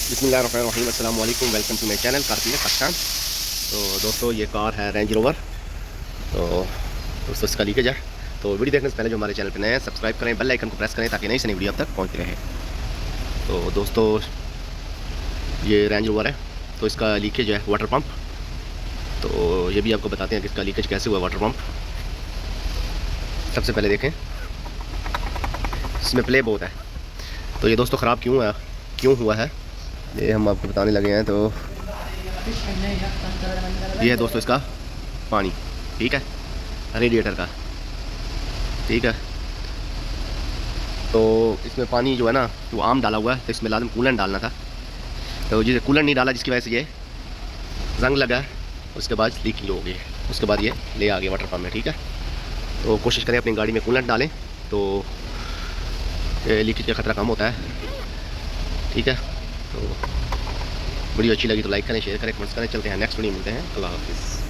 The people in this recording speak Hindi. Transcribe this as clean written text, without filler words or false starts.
बिस्मिल्लाहिर्रहमानिर्रहीम, अस्सलाम वालेकुम, वेलकम टू माई चैनल कारफील पाकिस्तान। तो दोस्तों, ये कार है रेंज रोवर। तो दोस्तों, इसका लीकेज है। तो वीडियो देखने से पहले जो हमारे चैनल पर नए हैं, सब्सक्राइब करें, बेल आइकन को प्रेस करें ताकि नई से नई वीडियो आप तक पहुँचती रहे। तो दोस्तों, ये रेंज रोवर है। तो इसका लीकेज है वाटर पम्प। तो ये भी आपको बताते हैं कि इसका लीकेज कैसे हुआ वाटर पम्प। सबसे पहले देखें, इसमें प्ले बहुत है। तो ये दोस्तों ख़राब क्यों हुआ है, ये हम आपको बताने लगे हैं। तो ये है दोस्तों इसका पानी, ठीक है, रेडिएटर का, ठीक है। तो इसमें पानी जो है ना वो आम डाला हुआ है, तो इसमें लाजम कूलेंट डालना था। तो जिसे कूलेंट नहीं डाला, जिसकी वजह से ये जंग लगा है, उसके बाद लीकिंग हो गई है, उसके बाद ये ले आ गया वाटर पम्प में, ठीक है। तो कोशिश करें अपनी गाड़ी में कूलेंट डालें, तो लीकेज का ख़तरा कम होता है, ठीक है। तो वीडियो अच्छी लगी तो लाइक करें, शेयर करें, कमेंट्स करें। चलते हैं नेक्स्ट वीडियो, मिलते हैं। अल्लाह हाफिज़।